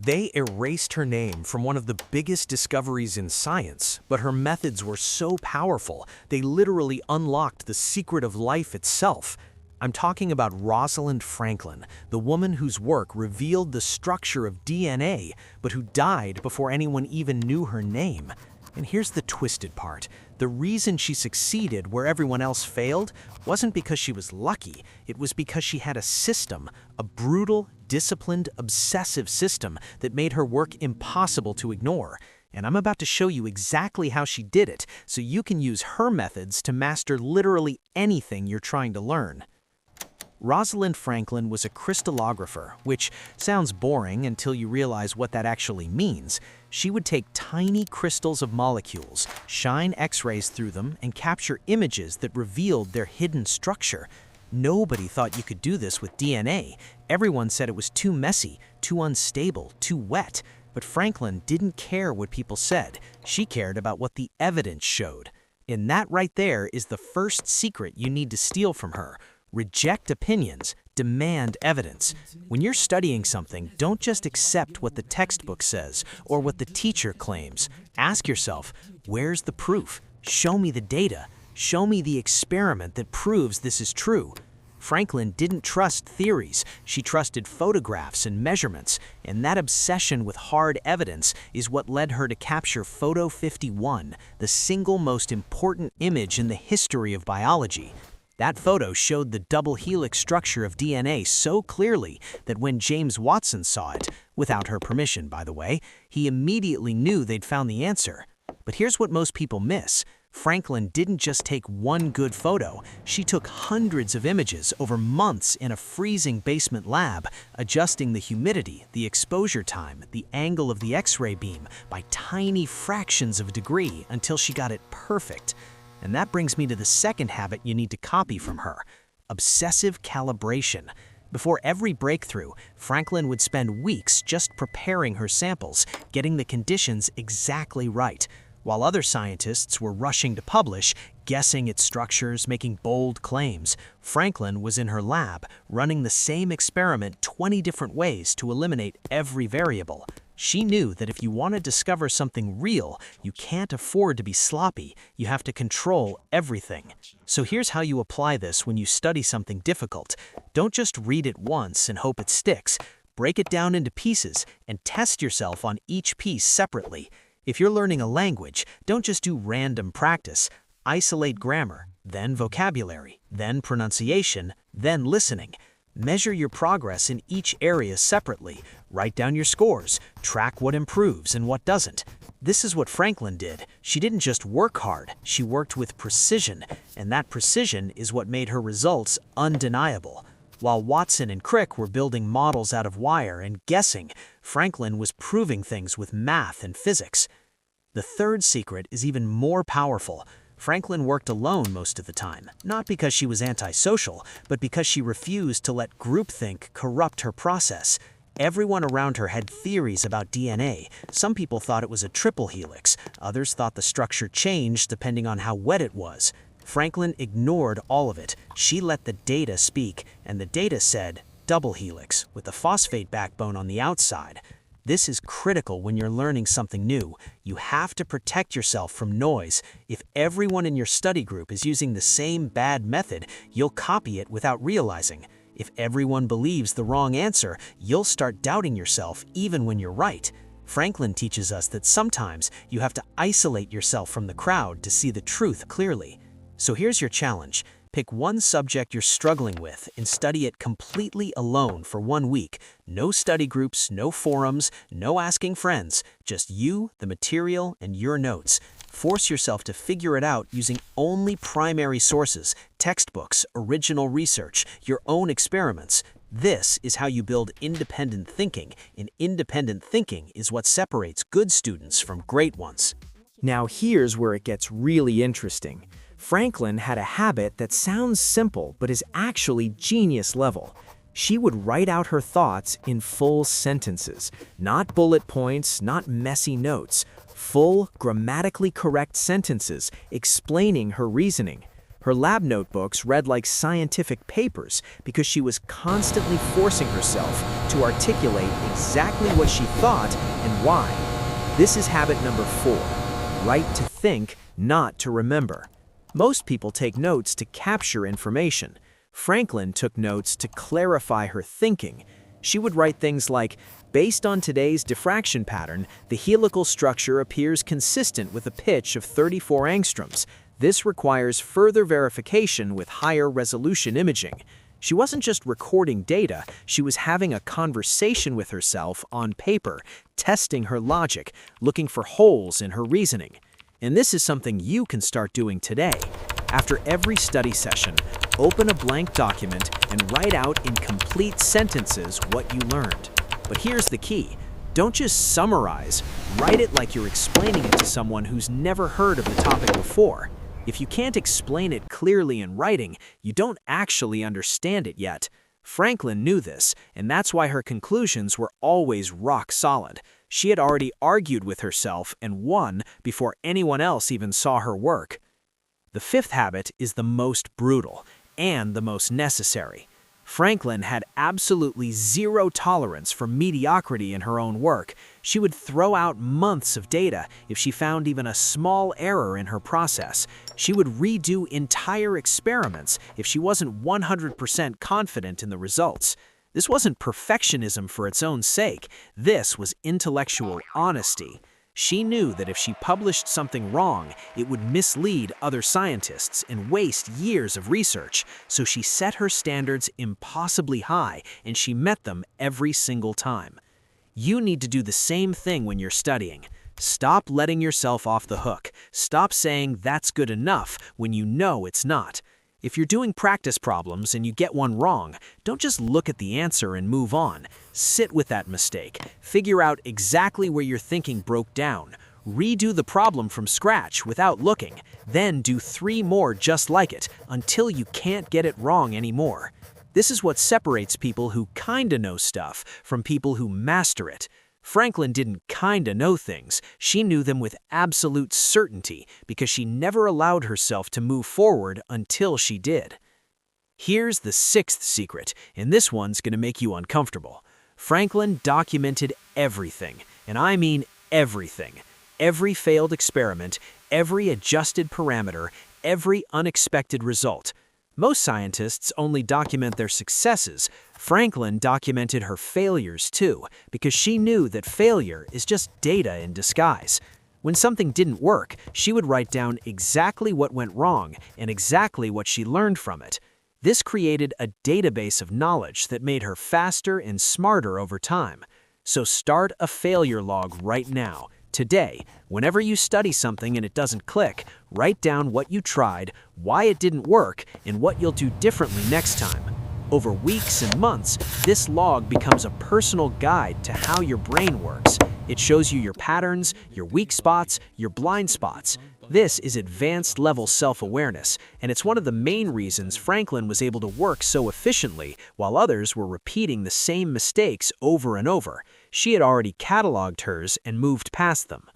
They erased her name from one of the biggest discoveries in science, but her methods were so powerful, they literally unlocked the secret of life itself. I'm talking about Rosalind Franklin, the woman whose work revealed the structure of DNA, but who died before anyone even knew her name. And here's the twisted part. The reason she succeeded where everyone else failed wasn't because she was lucky, it was because she had a system, a brutal, disciplined, obsessive system that made her work impossible to ignore. And I'm about to show you exactly how she did it, so you can use her methods to master literally anything you're trying to learn. Rosalind Franklin was a crystallographer, which sounds boring until you realize what that actually means. She would take tiny crystals of molecules, shine X-rays through them, and capture images that revealed their hidden structure. Nobody thought you could do this with DNA. Everyone said it was too messy, too unstable, too wet. But Franklin didn't care what people said. She cared about what the evidence showed. And that right there is the first secret you need to steal from her. Reject opinions, demand evidence. When you're studying something, don't just accept what the textbook says or what the teacher claims. Ask yourself, where's the proof? Show me the data. Show me the experiment that proves this is true. Franklin didn't trust theories. She trusted photographs and measurements, and that obsession with hard evidence is what led her to capture Photo 51, the single most important image in the history of biology. That photo showed the double helix structure of DNA so clearly that when James Watson saw it, without her permission by the way, he immediately knew they'd found the answer. But here's what most people miss. Franklin didn't just take one good photo, she took hundreds of images over months in a freezing basement lab, adjusting the humidity, the exposure time, the angle of the X-ray beam by tiny fractions of a degree until she got it perfect. And that brings me to the second habit you need to copy from her: obsessive calibration. Before every breakthrough, Franklin would spend weeks just preparing her samples, getting the conditions exactly right. While other scientists were rushing to publish, guessing its structures, making bold claims, Franklin was in her lab, running the same experiment 20 different ways to eliminate every variable. She knew that if you want to discover something real, you can't afford to be sloppy. You have to control everything. So here's how you apply this when you study something difficult. Don't just read it once and hope it sticks. Break it down into pieces and test yourself on each piece separately. If you're learning a language, don't just do random practice. Isolate grammar, then vocabulary, then pronunciation, then listening. Measure your progress in each area separately. Write down your scores. Track what improves and what doesn't. This is what Franklin did. She didn't just work hard, she worked with precision, and that precision is what made her results undeniable. While Watson and Crick were building models out of wire and guessing, Franklin was proving things with math and physics. The third secret is even more powerful. Franklin worked alone most of the time, not because she was antisocial, but because she refused to let groupthink corrupt her process. Everyone around her had theories about DNA. Some people thought it was a triple helix, others thought the structure changed depending on how wet it was. Franklin ignored all of it. She let the data speak, and the data said double helix, with a phosphate backbone on the outside. This is critical when you're learning something new. You have to protect yourself from noise. If everyone in your study group is using the same bad method, you'll copy it without realizing. If everyone believes the wrong answer, you'll start doubting yourself even when you're right. Franklin teaches us that sometimes you have to isolate yourself from the crowd to see the truth clearly. So here's your challenge. Pick one subject you're struggling with and study it completely alone for 1 week. No study groups, no forums, no asking friends. Just you, the material, and your notes. Force yourself to figure it out using only primary sources, textbooks, original research, your own experiments. This is how you build independent thinking, and independent thinking is what separates good students from great ones. Now here's where it gets really interesting. Franklin had a habit that sounds simple but is actually genius level. She would write out her thoughts in full sentences, not bullet points, not messy notes, full, grammatically correct sentences explaining her reasoning. Her lab notebooks read like scientific papers because she was constantly forcing herself to articulate exactly what she thought and why. This is habit number 4. Write to think, not to remember. Most people take notes to capture information. Franklin took notes to clarify her thinking. She would write things like, based on today's diffraction pattern, the helical structure appears consistent with a pitch of 34 angstroms. This requires further verification with higher resolution imaging. She wasn't just recording data, she was having a conversation with herself on paper, testing her logic, looking for holes in her reasoning. And this is something you can start doing today. After every study session, open a blank document and write out in complete sentences what you learned. But here's the key. Don't just summarize. Write it like you're explaining it to someone who's never heard of the topic before. If you can't explain it clearly in writing, you don't actually understand it yet. Franklin knew this, and that's why her conclusions were always rock solid. She had already argued with herself and won before anyone else even saw her work. The 5th habit is the most brutal and the most necessary. Franklin had absolutely zero tolerance for mediocrity in her own work. She would throw out months of data if she found even a small error in her process. She would redo entire experiments if she wasn't 100% confident in the results. This wasn't perfectionism for its own sake. This was intellectual honesty. She knew that if she published something wrong, it would mislead other scientists and waste years of research, so she set her standards impossibly high, and she met them every single time. You need to do the same thing when you're studying. Stop letting yourself off the hook. Stop saying that's good enough when you know it's not. If you're doing practice problems and you get one wrong, don't just look at the answer and move on. Sit with that mistake. Figure out exactly where your thinking broke down. Redo the problem from scratch without looking. Then do 3 more just like it until you can't get it wrong anymore. This is what separates people who kinda know stuff from people who master it. Franklin didn't kinda know things, she knew them with absolute certainty because she never allowed herself to move forward until she did. Here's the 6th secret, and this one's gonna make you uncomfortable. Franklin documented everything, and I mean everything. Every failed experiment, every adjusted parameter, every unexpected result. Most scientists only document their successes. Franklin documented her failures too, because she knew that failure is just data in disguise. When something didn't work, she would write down exactly what went wrong and exactly what she learned from it. This created a database of knowledge that made her faster and smarter over time. So start a failure log right now. Today, whenever you study something and it doesn't click, write down what you tried, why it didn't work, and what you'll do differently next time. Over weeks and months, this log becomes a personal guide to how your brain works. It shows you your patterns, your weak spots, your blind spots. This is advanced level self-awareness, and it's one of the main reasons Franklin was able to work so efficiently while others were repeating the same mistakes over and over. She had already cataloged hers and moved past them.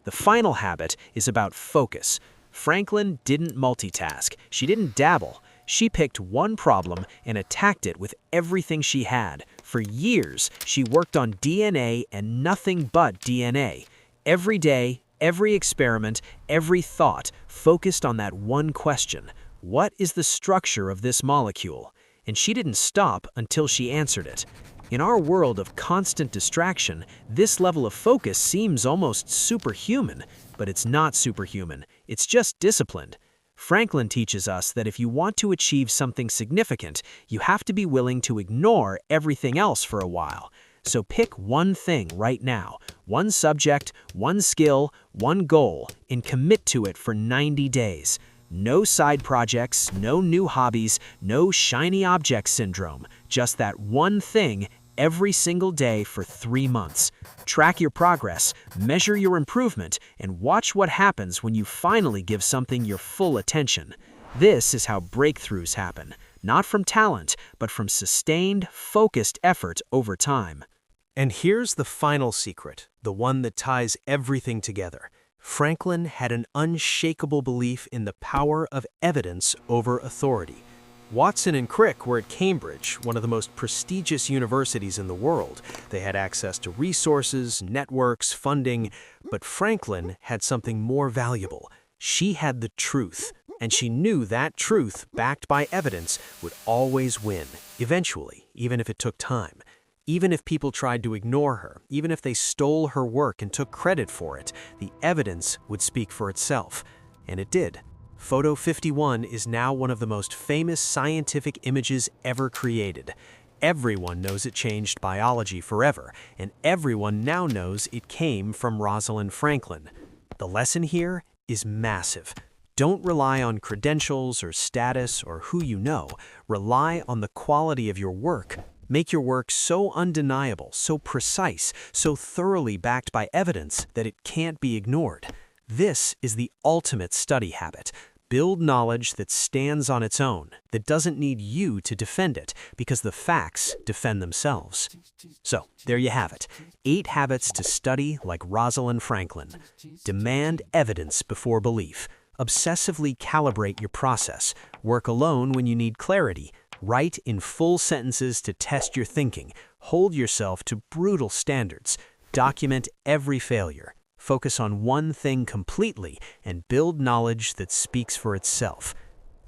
The final habit is about focus. Franklin didn't multitask. She didn't dabble. She picked one problem and attacked it with everything she had. For years, she worked on DNA and nothing but DNA. Every day, every experiment, every thought focused on that one question. What is the structure of this molecule? And she didn't stop until she answered it. In our world of constant distraction, this level of focus seems almost superhuman, but it's not superhuman. It's just disciplined. Franklin teaches us that if you want to achieve something significant, you have to be willing to ignore everything else for a while. So pick one thing right now, one subject, one skill, one goal, and commit to it for 90 days. No side projects, no new hobbies, no shiny object syndrome. Just that one thing every single day for 3 months. Track your progress, measure your improvement, and watch what happens when you finally give something your full attention. This is how breakthroughs happen, not from talent, but from sustained, focused effort over time. And here's the final secret, the one that ties everything together. Franklin had an unshakable belief in the power of evidence over authority. Watson and Crick were at Cambridge, one of the most prestigious universities in the world. They had access to resources, networks, funding, but Franklin had something more valuable. She had the truth, and she knew that truth, backed by evidence, would always win, eventually, even if it took time. Even if people tried to ignore her, even if they stole her work and took credit for it, the evidence would speak for itself. And it did. Photo 51 is now one of the most famous scientific images ever created. Everyone knows it changed biology forever, and everyone now knows it came from Rosalind Franklin. The lesson here is massive. Don't rely on credentials or status or who you know. Rely on the quality of your work. Make your work so undeniable, so precise, so thoroughly backed by evidence that it can't be ignored. This is the ultimate study habit. Build knowledge that stands on its own, that doesn't need you to defend it, because the facts defend themselves. So, there you have it. 8 habits to study like Rosalind Franklin. Demand evidence before belief. Obsessively calibrate your process. Work alone when you need clarity. Write in full sentences to test your thinking. Hold yourself to brutal standards. Document every failure. Focus on one thing completely and build knowledge that speaks for itself.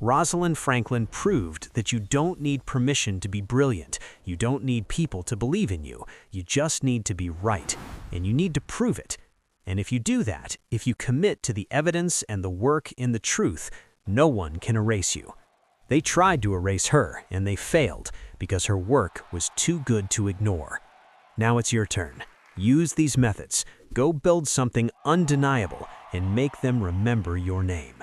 Rosalind Franklin proved that you don't need permission to be brilliant. You don't need people to believe in you. You just need to be right, and you need to prove it. And if you do that, if you commit to the evidence and the work in the truth, no one can erase you. They tried to erase her, and they failed because her work was too good to ignore. Now it's your turn. Use these methods. Go build something undeniable and make them remember your name.